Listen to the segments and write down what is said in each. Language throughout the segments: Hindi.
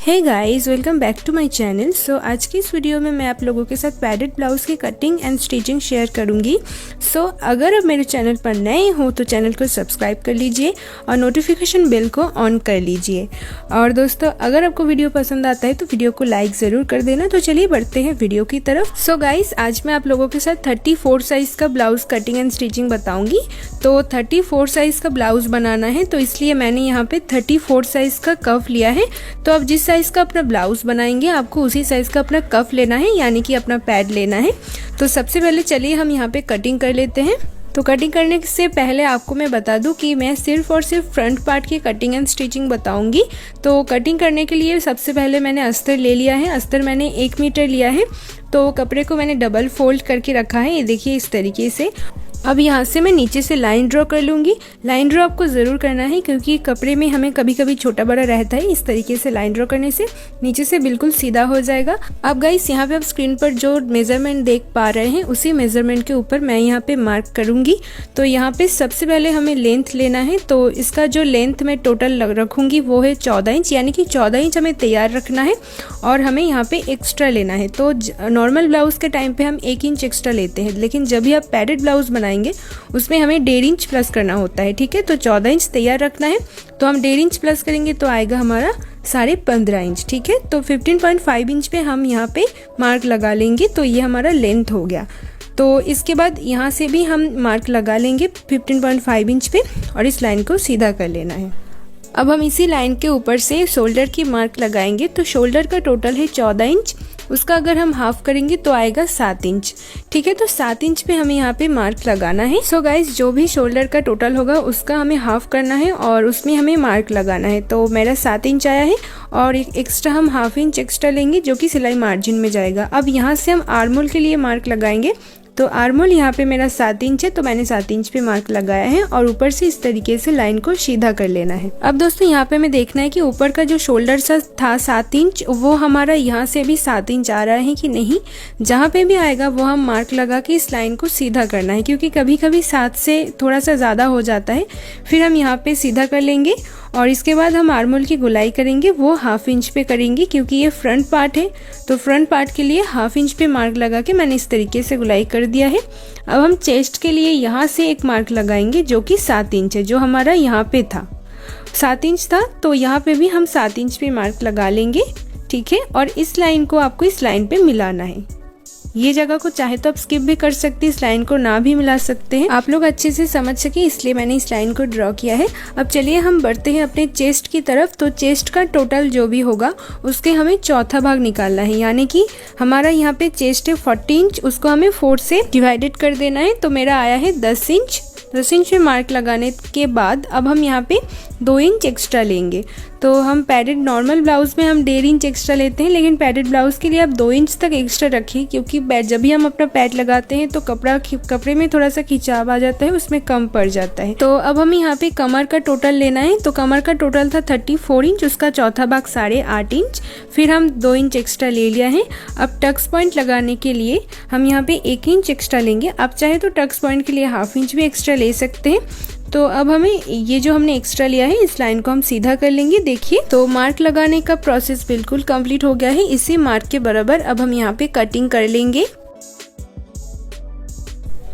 Hey guys, welcome back to my channel. So आज की इस वीडियो में मैं आप लोगों के साथ पैडेड ब्लाउज़ की कटिंग एंड स्टिचिंग शेयर करूंगी। सो अगर आप मेरे चैनल पर नए हो तो चैनल को सब्सक्राइब कर लीजिए और नोटिफिकेशन बेल को ऑन कर लीजिए। और दोस्तों, अगर आपको वीडियो पसंद आता है तो वीडियो को लाइक ज़रूर कर देना। तो चलिए बढ़ते हैं वीडियो की तरफ। सो गाइस, आज मैं आप लोगों के साथ 34 साइज़ का ब्लाउज़ कटिंग एंड स्टिचिंग बताऊँगी। तो 34 साइज़ का ब्लाउज़ बनाना है तो इसलिए मैंने यहाँ पे 34 साइज़ का कफ लिया है। तो अब जिस साइज़ का अपना ब्लाउज़ बनाएंगे आपको उसी साइज़ का अपना कफ लेना है, यानी कि अपना पैड लेना है। तो सबसे पहले चलिए हम यहाँ पे कटिंग कर लेते हैं। तो कटिंग करने से पहले आपको मैं बता दूं कि मैं सिर्फ और सिर्फ फ्रंट पार्ट की कटिंग एंड स्टिचिंग बताऊंगी। तो कटिंग करने के लिए सबसे पहले मैंने अस्तर ले लिया है। अस्तर मैंने 1 मीटर लिया है। तो कपड़े को मैंने डबल फोल्ड करके रखा है, ये देखिए इस तरीके से। अब यहाँ से मैं नीचे से लाइन ड्रॉ कर लूँगी। लाइन ड्रॉ आपको ज़रूर करना है क्योंकि कपड़े में हमें कभी कभी छोटा बड़ा रहता है। इस तरीके से लाइन ड्रॉ करने से नीचे से बिल्कुल सीधा हो जाएगा। अब गाइस, यहाँ पे आप स्क्रीन पर जो मेज़रमेंट देख पा रहे हैं उसी मेज़रमेंट के ऊपर मैं यहाँ पे मार्क करूँगी। तो यहाँ पे सबसे पहले हमें लेंथ लेना है। तो इसका जो लेंथ मैं टोटल रखूँगी वो है 14 इंच, यानी कि 14 इंच हमें तैयार रखना है और हमें यहाँ पे एक्स्ट्रा लेना है। तो नॉर्मल ब्लाउज़ के टाइम पे हम 1 इंच एक्स्ट्रा लेते हैं, लेकिन जब भी आप पैडेड ब्लाउज़ बनाएंगे उसमें हमें 1.5 इंच प्लस करना होता है। ठीक है, तो 14 इंच तैयार रखना है। तो हम 1.5 इंच प्लस करेंगे तो आएगा हमारा 15.5 इंच। ठीक है, तो 15.5 इंच पे हम यहाँ पे मार्क लगा लेंगे। तो ये हमारा लेंथ हो गया। तो इसके बाद यहाँ से भी हम मार्क लगा लेंगे 15.5 इंच पे और इस लाइन को सीधा कर लेना है। अब हम इसी लाइन के ऊपर से शोल्डर की मार्क लगाएंगे। तो शोल्डर का टोटल है 14 इंच, उसका अगर हम हाफ करेंगे तो आएगा 7 इंच। ठीक है, तो 7 इंच पे हमें यहाँ पे मार्क लगाना है। सो गाइज, जो भी शोल्डर का टोटल होगा उसका हमें हाफ करना है और उसमें हमें मार्क लगाना है। तो मेरा 7 इंच आया है और एक एक्स्ट्रा हम ½ इंच एक्स्ट्रा लेंगे जो कि सिलाई मार्जिन में जाएगा। अब यहाँ से हम आर्मोल के लिए मार्क लगाएंगे। तो आर्मोल यहाँ पे मेरा 7 इंच है, तो मैंने 7 इंच पे मार्क लगाया है और ऊपर से इस तरीके से लाइन को सीधा कर लेना है। अब दोस्तों, यहाँ पे हमें देखना है कि ऊपर का जो शोल्डर था 7 इंच, वो हमारा यहाँ से भी 7 इंच आ रहा है कि नहीं। जहाँ पे भी आएगा वो हम मार्क लगा के इस लाइन को सीधा करना है, क्योंकि कभी कभी 7 से थोड़ा सा ज़्यादा हो जाता है। फिर हम यहाँ पे सीधा कर लेंगे और इसके बाद हम आर्मोल की गुलाई करेंगे, वो ½ इंच पे करेंगे क्योंकि ये फ्रंट पार्ट है। तो फ्रंट पार्ट के लिए ½ इंच पे मार्क लगा के मैंने इस तरीके से गुलाई कर दिया है। अब हम चेस्ट के लिए यहाँ से एक मार्क लगाएंगे जो कि 7 इंच है, जो हमारा यहाँ पे था 7 इंच था। तो यहाँ पे भी हम 7 इंच पे मार्क लगा लेंगे। ठीक है, और इस लाइन को आपको इस लाइन पे मिलाना है। ये जगह को चाहे तो आप स्किप भी कर सकते हैं, इस लाइन को ना भी मिला सकते हैं। आप लोग अच्छे से समझ सके इसलिए मैंने इस लाइन को ड्रॉ किया है। अब चलिए हम बढ़ते हैं अपने चेस्ट की तरफ। तो चेस्ट का टोटल जो भी होगा उसके हमें चौथा भाग निकालना है, यानी कि हमारा यहाँ पे चेस्ट है 40 इंच, उसको हमें 4 से डिवाइडेड कर देना है। तो मेरा आया है 10 इंच। 10 इंच में मार्क लगाने के बाद अब हम यहाँ पे 2 इंच एक्स्ट्रा लेंगे। तो हम पैडेड नॉर्मल ब्लाउज़ में हम 1.5 इंच एक्स्ट्रा लेते हैं, लेकिन पैडेड ब्लाउज़ के लिए आप 2 इंच तक एक्स्ट्रा रखें, क्योंकि जब भी हम अपना पैड लगाते हैं तो कपड़े में थोड़ा सा खिंचाव आ जाता है, उसमें कम पड़ जाता है। तो अब हमें यहाँ पे कमर का टोटल लेना है। तो कमर का टोटल था 34 इंच, उसका चौथा भाग 8.5 इंच। फिर हम 2 इंच एक्स्ट्रा ले लिया है। अब टक्स पॉइंट लगाने के लिए हम यहाँ पे 1 इंच एक्स्ट्रा लेंगे। आप चाहे तो टक्स पॉइंट के लिए ½ इंच भी एक्स्ट्रा ले सकते हैं। तो अब हमें ये जो हमने एक्स्ट्रा लिया है इस लाइन को हम सीधा कर लेंगे। देखिए, तो मार्क लगाने का प्रोसेस बिल्कुल कंप्लीट हो गया है। इसी मार्क के बराबर अब हम यहाँ पे कटिंग कर लेंगे।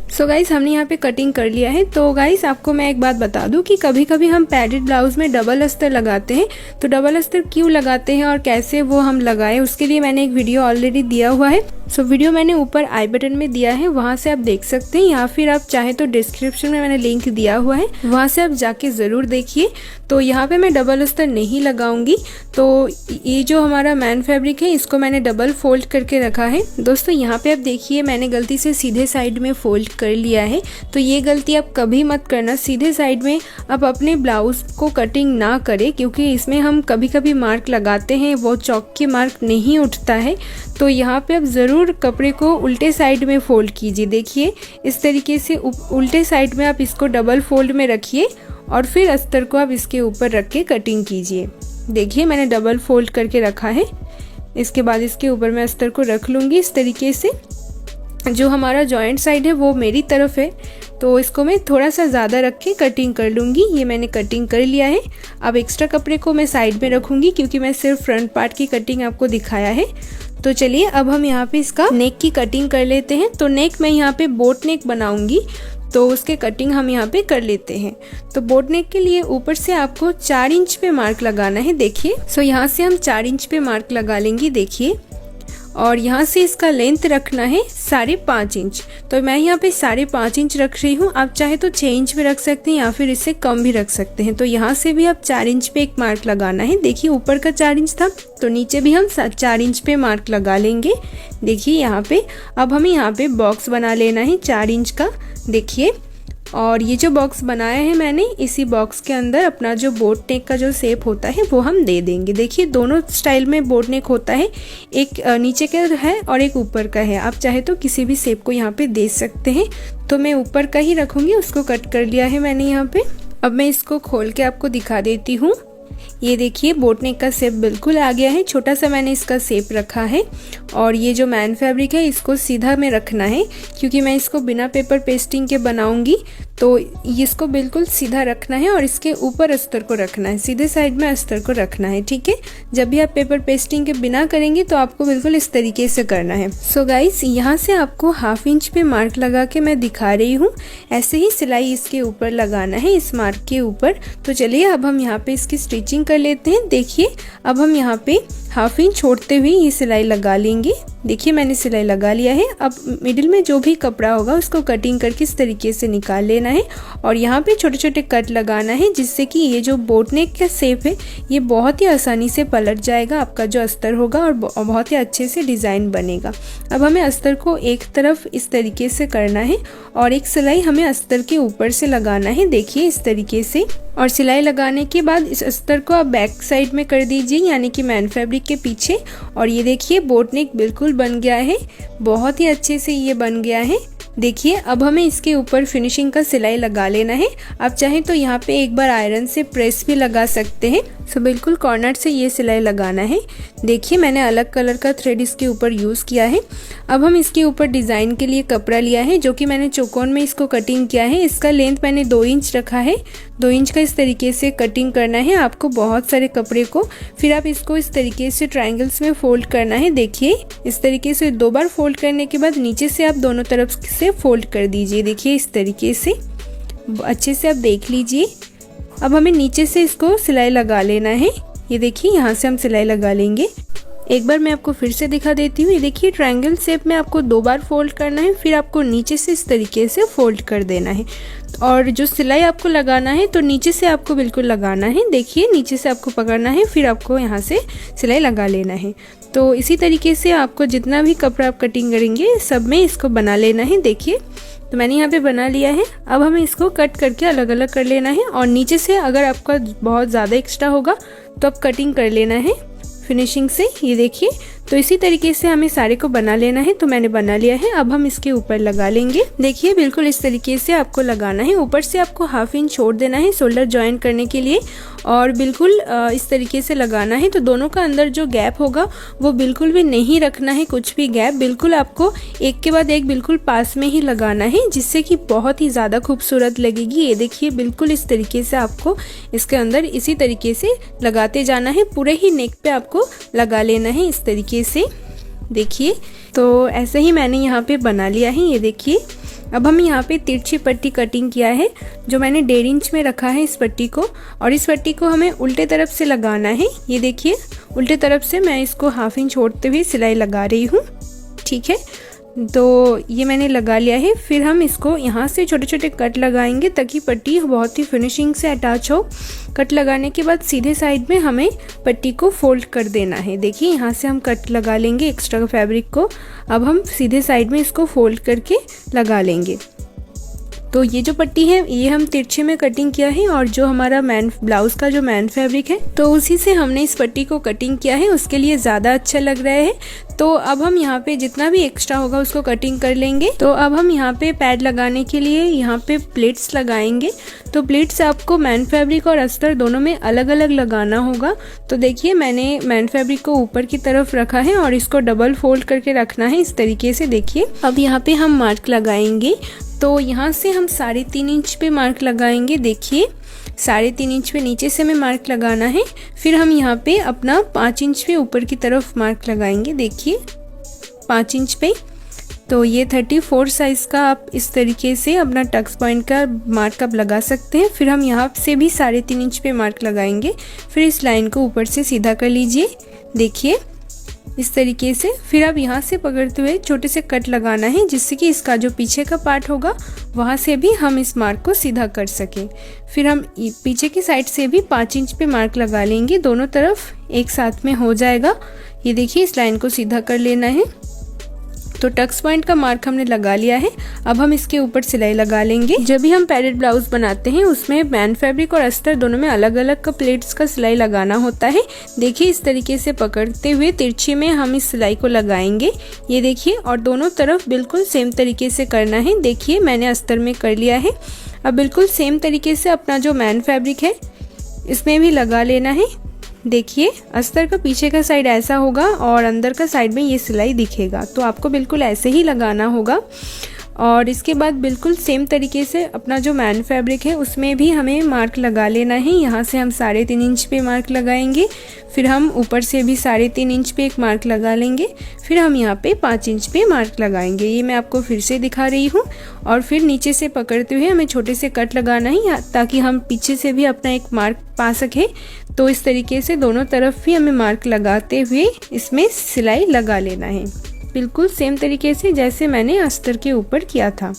सो गाइस, हमने यहाँ पे कटिंग कर लिया है। तो गाइस, आपको मैं एक बात बता दूं कि कभी कभी हम पैडेड ब्लाउज में डबल अस्तर लगाते हैं। तो डबल अस्तर क्यों लगाते हैं और कैसे वो हम लगाएं, उसके लिए मैंने एक वीडियो ऑलरेडी दिया हुआ है। सो वीडियो मैंने ऊपर आई बटन में दिया है, वहाँ से आप देख सकते हैं, या फिर आप चाहे तो डिस्क्रिप्शन में मैंने लिंक दिया हुआ है, वहाँ से आप जाके ज़रूर देखिए। तो यहाँ पे मैं डबल अस्तर नहीं लगाऊंगी। तो ये जो हमारा मैन फैब्रिक है इसको मैंने डबल फोल्ड करके रखा है। दोस्तों, यहाँ पे आप देखिए मैंने गलती से सीधे साइड में फोल्ड कर लिया है। तो ये गलती आप कभी मत करना। सीधे साइड में आप अपने ब्लाउज को कटिंग ना करें, क्योंकि इसमें हम कभी कभी मार्क लगाते हैं, वो चौक के मार्क नहीं उठता है। तो यहाँ पे आप ज़रूर कपड़े को उल्टे साइड में फोल्ड कीजिए। देखिए, इस तरीके से उल्टे साइड में आप इसको डबल फोल्ड में रखिए और फिर अस्तर को आप इसके ऊपर रख के कटिंग कीजिए। देखिए, मैंने डबल फोल्ड करके रखा है। इसके बाद इसके ऊपर मैं अस्तर को रख लूँगी इस तरीके से। जो हमारा जॉइंट साइड है वो मेरी तरफ है, तो इसको मैं थोड़ा सा ज़्यादा रख के कटिंग कर लूँगी। ये मैंने कटिंग कर लिया है। अब एक्स्ट्रा कपड़े को मैं साइड में रखूँगी क्योंकि मैं सिर्फ फ्रंट पार्ट की कटिंग आपको दिखाया है। तो चलिए अब हम यहाँ पे इसका नेक की कटिंग कर लेते हैं। तो नेक मैं यहाँ पे बोट नेक बनाऊँगी, तो उसके कटिंग हम यहाँ पे कर लेते हैं। तो बोट नेक के लिए ऊपर से आपको 4 इंच पे मार्क लगाना है। देखिए, सो यहाँ से हम 4 इंच पे मार्क लगा लेंगे। देखिए, और यहाँ से इसका लेंथ रखना है 5.5 इंच। तो मैं यहाँ पे 5.5 इंच रख रही हूँ। आप चाहे तो 6 इंच पे रख सकते हैं या फिर इससे कम भी रख सकते हैं। तो यहाँ से भी आप 4 इंच पे एक मार्क लगाना है। देखिए, ऊपर का 4 इंच था तो नीचे भी हम 4 इंच पे मार्क लगा लेंगे। देखिए यहाँ पे अब हमें यहाँ पे बॉक्स बना लेना है 4 इंच का। देखिए, और ये जो बॉक्स बनाया है मैंने, इसी बॉक्स के अंदर अपना जो बोट नेक का जो शेप होता है वो हम दे देंगे। देखिए, दोनों स्टाइल में बोट नेक होता है, एक नीचे का है और एक ऊपर का है। आप चाहे तो किसी भी शेप को यहाँ पे दे सकते हैं। तो मैं ऊपर का ही रखूँगी, उसको कट कर लिया है मैंने यहाँ पे। अब मैं इसको खोल के आपको दिखा देती हूँ। ये देखिए, बोट नेक का शेप बिल्कुल आ गया है। छोटा सा मैंने इसका शेप रखा है और ये जो मैन फैब्रिक है इसको सीधा में रखना है क्योंकि मैं इसको बिना पेपर पेस्टिंग के बनाऊंगी। तो इसको बिल्कुल सीधा रखना है और इसके ऊपर अस्तर को रखना है, सीधे साइड में अस्तर को रखना है। ठीक है, जब भी आप पेपर पेस्टिंग के बिना करेंगे तो आपको बिल्कुल इस तरीके से करना है। सो गाइस, यहाँ से आपको 1/2 इंच पे मार्क लगा के मैं दिखा रही हूँ। ऐसे ही सिलाई इसके ऊपर लगाना है, इस मार्क के ऊपर। तो चलिए अब हम यहाँ पे इसकी स्टिचिंग कर लेते हैं। देखिए, अब हम यहाँ पे 1/2 इंच छोड़ते हुए ये सिलाई लगा लेंगे। देखिए, मैंने सिलाई लगा लिया है। अब मिडिल में जो भी कपड़ा होगा उसको कटिंग करके इस तरीके से निकाल लेना है और यहाँ पे छोटे छोटे कट लगाना है जिससे कि ये जो बोट नेक का शेप है ये बहुत ही आसानी से पलट जाएगा आपका जो अस्तर होगा और बहुत ही अच्छे से डिज़ाइन बनेगा। अब हमें अस्तर को एक तरफ इस तरीके से करना है और एक सिलाई हमें अस्तर के ऊपर से लगाना है। देखिए, इस तरीके से। और सिलाई लगाने के बाद इस अस्तर को आप बैक साइड में कर दीजिए, यानी कि मैन फैब्रिक के पीछे। और ये देखिए, बोट नेक बिल्कुल बन गया है, बहुत ही अच्छे से ये बन गया है। देखिए, अब हमें इसके ऊपर फिनिशिंग का सिलाई लगा लेना है। आप चाहें तो यहाँ पे एक बार आयरन से प्रेस भी लगा सकते हैं। सो बिल्कुल कॉर्नर से ये सिलाई लगाना है। देखिए, मैंने अलग कलर का थ्रेड इसके ऊपर यूज़ किया है। अब हम इसके ऊपर डिज़ाइन के लिए कपड़ा लिया है जो कि मैंने चौकोन में इसको कटिंग किया है। इसका लेंथ मैंने 2 इंच रखा है। 2 इंच का इस तरीके से कटिंग करना है आपको बहुत सारे कपड़े को। फिर आप इसको इस तरीके से ट्रायंगल्स में फोल्ड करना है। देखिए, इस तरीके से 2 बार फोल्ड करने के बाद नीचे से आप दोनों तरफ से फोल्ड कर दीजिए। देखिए, इस तरीके से अच्छे से आप देख लीजिए। अब हमें नीचे से इसको सिलाई लगा लेना है। ये देखिए, यहाँ से हम सिलाई लगा लेंगे। एक बार मैं आपको फिर से दिखा देती हूँ। ये देखिए, ट्रायंगल शेप में आपको 2 बार फोल्ड करना है, फिर आपको नीचे से इस तरीके से फोल्ड कर देना है। और जो सिलाई आपको लगाना है तो नीचे से आपको बिल्कुल लगाना है। देखिए, नीचे से आपको पकड़ना है, फिर आपको यहाँ से सिलाई लगा लेना है। तो इसी तरीके से आपको जितना भी कपड़ा आप कटिंग करेंगे सब में इसको बना लेना है। देखिए, तो मैंने यहाँ पे बना लिया है। अब हमें इसको कट करके अलग अलग कर लेना है और नीचे से अगर आपका बहुत ज़्यादा एक्स्ट्रा होगा तो आप कटिंग कर लेना है फिनिशिंग से। ये देखिए, तो इसी तरीके से हमें सारे को बना लेना है। तो मैंने बना लिया है। अब हम इसके ऊपर लगा लेंगे। देखिए, बिल्कुल इस तरीके से आपको लगाना है। ऊपर से आपको 1/2 इंच छोड़ देना है शोल्डर ज्वाइन करने के लिए और बिल्कुल इस तरीके से लगाना है। तो दोनों का अंदर जो गैप होगा वो बिल्कुल भी नहीं रखना है, कुछ भी गैप। बिल्कुल आपको एक के बाद एक बिल्कुल पास में ही लगाना है जिससे कि बहुत ही ज़्यादा खूबसूरत लगेगी। ये देखिए, बिल्कुल इस तरीके से आपको इसके अंदर इसी तरीके से लगाते जाना है। पूरे ही नेक पे आपको लगा लेना है इस तरीके से। देखिए, तो ऐसे ही मैंने यहाँ पे बना लिया है। ये देखिए, अब हम यहाँ पे तिरछी पट्टी कटिंग किया है जो मैंने 1.5 इंच में रखा है इस पट्टी को। और इस पट्टी को हमें उल्टे तरफ से लगाना है। ये देखिए, उल्टे तरफ से मैं इसको 1/2 इंच छोड़ते हुए सिलाई लगा रही हूँ। ठीक है, तो ये मैंने लगा लिया है। फिर हम इसको यहाँ से छोटे छोटे कट लगाएंगे ताकि पट्टी बहुत ही फिनिशिंग से अटैच हो। कट लगाने के बाद सीधे साइड में हमें पट्टी को फोल्ड कर देना है। देखिए, यहाँ से हम कट लगा लेंगे एक्स्ट्रा फैब्रिक को। अब हम सीधे साइड में इसको फोल्ड करके लगा लेंगे। तो ये जो पट्टी है ये हम तिरछे में कटिंग किया है और जो हमारा ब्लाउज का जो मैन फैब्रिक है तो उसी से हमने इस पट्टी को कटिंग किया है, उसके लिए ज़्यादा अच्छा लग रहा है। तो अब हम यहाँ पे जितना भी एक्स्ट्रा होगा उसको कटिंग कर लेंगे। तो अब हम यहाँ पे पैड लगाने के लिए यहाँ पे प्लेट्स लगाएंगे। तो प्लेट्स आपको मैन फैब्रिक और अस्तर दोनों में अलग अलग लगाना होगा। तो देखिए मैंने मैन फैब्रिक को ऊपर की तरफ रखा है और इसको डबल फोल्ड करके रखना है इस तरीके से। देखिए अब यहाँ पे हम मार्क लगाएंगे। तो यहाँ से हम 3.5 इंच पे मार्क लगाएंगे। देखिए 3.5 इंच पे नीचे से हमें मार्क लगाना है। फिर हम यहाँ पे अपना 5 इंच पे ऊपर की तरफ मार्क लगाएंगे। देखिए 5 इंच पे। तो ये 34 साइज का आप इस तरीके से अपना टक्स पॉइंट का मार्क आप लगा सकते हैं। फिर हम यहाँ से भी 3.5 इंच पे मार्क लगाएंगे। फिर इस लाइन को ऊपर से सीधा कर लीजिए। देखिए इस तरीके से। फिर अब यहाँ से पकड़ते हुए छोटे से कट लगाना है, जिससे कि इसका जो पीछे का पार्ट होगा वहाँ से भी हम इस मार्क को सीधा कर सकें। फिर हम पीछे की साइड से भी 5 इंच पे मार्क लगा लेंगे। दोनों तरफ एक साथ में हो जाएगा। ये देखिए इस लाइन को सीधा कर लेना है। तो टक्स पॉइंट का मार्क हमने लगा लिया है। अब हम इसके ऊपर सिलाई लगा लेंगे। जब भी हम पैडेड ब्लाउज बनाते हैं उसमें मैन फैब्रिक और अस्तर दोनों में अलग अलग का प्लेट्स का सिलाई लगाना होता है। देखिए इस तरीके से पकड़ते हुए तिरछे में हम इस सिलाई को लगाएंगे। ये देखिए, और दोनों तरफ बिल्कुल सेम तरीके से करना है। देखिए मैंने अस्तर में कर लिया है। अब बिल्कुल सेम तरीके से अपना जो मैन फैब्रिक है इसमें भी लगा लेना है। देखिए अस्तर का पीछे का साइड ऐसा होगा और अंदर का साइड में ये सिलाई दिखेगा। तो आपको बिल्कुल ऐसे ही लगाना होगा। और इसके बाद बिल्कुल सेम तरीके से अपना जो मैन फैब्रिक है उसमें भी हमें मार्क लगा लेना है। यहाँ से हम 3.5 इंच पे मार्क लगाएंगे। फिर हम ऊपर से भी 3.5 इंच पे एक मार्क लगा लेंगे। फिर हम यहाँ पे 5 इंच पे मार्क लगाएंगे। ये मैं आपको फिर से दिखा रही हूँ। और फिर नीचे से पकड़ते हुए हमें छोटे से कट लगाना है, ताकि हम पीछे से भी अपना एक मार्क पा सके। तो इस तरीके से दोनों तरफ भी हमें मार्क लगाते हुए इसमें सिलाई लगा लेना है, बिल्कुल सेम तरीके से जैसे मैंने अस्तर के ऊपर किया था।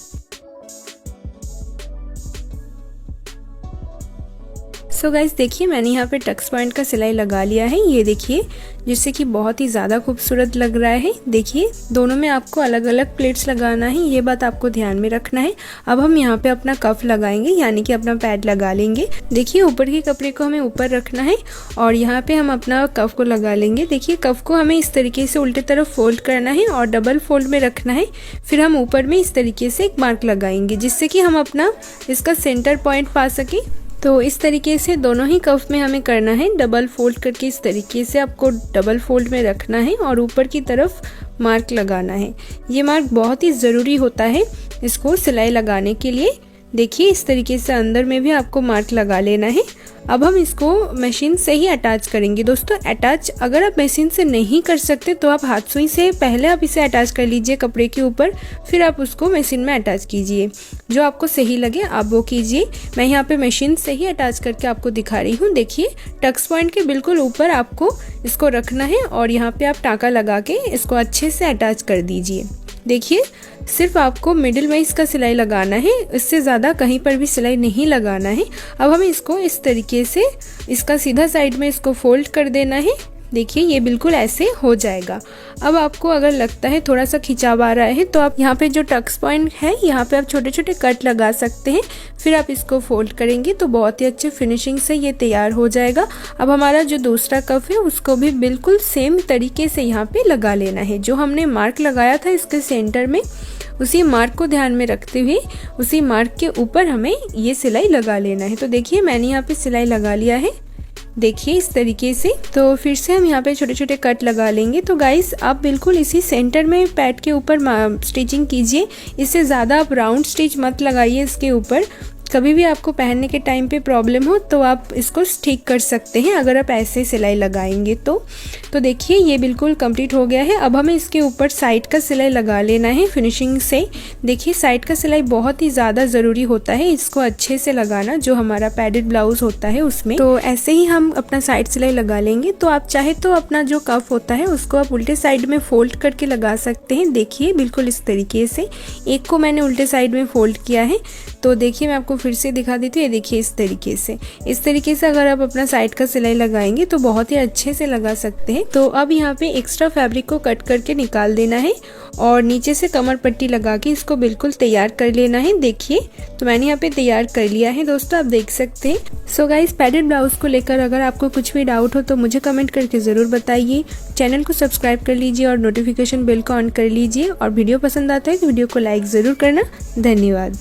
सो गाइस देखिए मैंने यहाँ पे टक्स पॉइंट का सिलाई लगा लिया है। ये देखिए, जिससे कि बहुत ही ज़्यादा खूबसूरत लग रहा है। देखिए दोनों में आपको अलग अलग प्लेट्स लगाना है, ये बात आपको ध्यान में रखना है। अब हम यहाँ पे अपना कफ लगाएंगे, यानी कि अपना पैड लगा लेंगे। देखिए ऊपर के कपड़े को हमें ऊपर रखना है और यहाँ पे हम अपना कफ को लगा लेंगे। देखिए कफ को हमें इस तरीके से उल्टे तरफ फोल्ड करना है और डबल फोल्ड में रखना है। फिर हम ऊपर में इस तरीके से एक मार्क लगाएंगे, जिससे कि हम अपना इसका सेंटर पॉइंट पा सके। तो इस तरीके से दोनों ही कफ में हमें करना है, डबल फोल्ड करके इस तरीके से आपको डबल फोल्ड में रखना है और ऊपर की तरफ मार्क लगाना है। ये मार्क बहुत ही ज़रूरी होता है इसको सिलाई लगाने के लिए। देखिए इस तरीके से अंदर में भी आपको मार्क लगा लेना है। अब हम इसको मशीन से ही अटैच करेंगे। दोस्तों अटैच अगर आप मशीन से नहीं कर सकते तो आप हाथ सुई से पहले आप इसे अटैच कर लीजिए कपड़े के ऊपर, फिर आप उसको मशीन में अटैच कीजिए। जो आपको सही लगे आप वो कीजिए। मैं यहाँ पे मशीन से ही अटैच करके आपको दिखा रही हूँ। देखिए टक्स पॉइंट के बिल्कुल ऊपर आपको इसको रखना है और यहाँ पे आप टाँका लगा के इसको अच्छे से अटैच कर दीजिए। देखिए सिर्फ आपको मिडिल में इसका सिलाई लगाना है, इससे ज़्यादा कहीं पर भी सिलाई नहीं लगाना है। अब हमें इसको इस तरीके से इसका सीधा साइड में इसको फोल्ड कर देना है। देखिए ये बिल्कुल ऐसे हो जाएगा। अब आपको अगर लगता है थोड़ा सा खिंचाव आ रहा है तो आप यहाँ पे जो टक्स पॉइंट है यहाँ पे आप छोटे छोटे कट लगा सकते हैं। फिर आप इसको फोल्ड करेंगे तो बहुत ही अच्छे फिनिशिंग से ये तैयार हो जाएगा। अब हमारा जो दूसरा कफ है उसको भी बिल्कुल सेम तरीके से यहाँ पे लगा लेना है। जो हमने मार्क लगाया था इसके सेंटर में, उसी मार्क को ध्यान में रखते हुए उसी मार्क के ऊपर हमें ये सिलाई लगा लेना है। तो देखिए मैंने यहाँ पे सिलाई लगा लिया है। देखिए इस तरीके से। तो फिर से हम यहाँ पे छोटे छोटे कट लगा लेंगे। तो गाइस आप बिल्कुल इसी सेंटर में पैड के ऊपर स्टिचिंग कीजिए। इससे ज़्यादा आप राउंड स्टिच मत लगाइए इसके ऊपर। कभी भी आपको पहनने के टाइम पे प्रॉब्लम हो तो आप इसको ठीक कर सकते हैं अगर आप ऐसे सिलाई लगाएंगे तो देखिए ये बिल्कुल कंप्लीट हो गया है। अब हमें इसके ऊपर साइड का सिलाई लगा लेना है फिनिशिंग से। देखिए साइड का सिलाई बहुत ही ज़्यादा ज़रूरी होता है, इसको अच्छे से लगाना जो हमारा पैडेड ब्लाउज होता है उसमें। तो ऐसे ही हम अपना साइड सिलाई लगा लेंगे। तो आप चाहे तो अपना जो कफ होता है उसको आप उल्टे साइड में फोल्ड करके लगा सकते हैं। देखिए बिल्कुल इस तरीके से। एक को मैंने उल्टे साइड में फोल्ड किया है। तो देखिए मैं आपको फिर से दिखा देती हूँ। ये देखिए इस तरीके से अगर आप अपना साइड का सिलाई लगाएंगे तो बहुत ही अच्छे से लगा सकते हैं। तो अब यहाँ पे एक्स्ट्रा फैब्रिक को कट करके निकाल देना है और नीचे से कमर पट्टी लगा के इसको बिल्कुल तैयार कर लेना है। देखिए तो मैंने यहाँ पे तैयार कर लिया है दोस्तों, आप देख सकते हैं। सो गाइस, पैडेड ब्लाउज को लेकर अगर आपको कुछ भी डाउट हो तो मुझे कमेंट करके ज़रूर बताइए। चैनल को सब्सक्राइब कर लीजिए और नोटिफिकेशन बेल को ऑन कर लीजिए, और वीडियो पसंद आता है तो वीडियो को लाइक ज़रूर करना। धन्यवाद।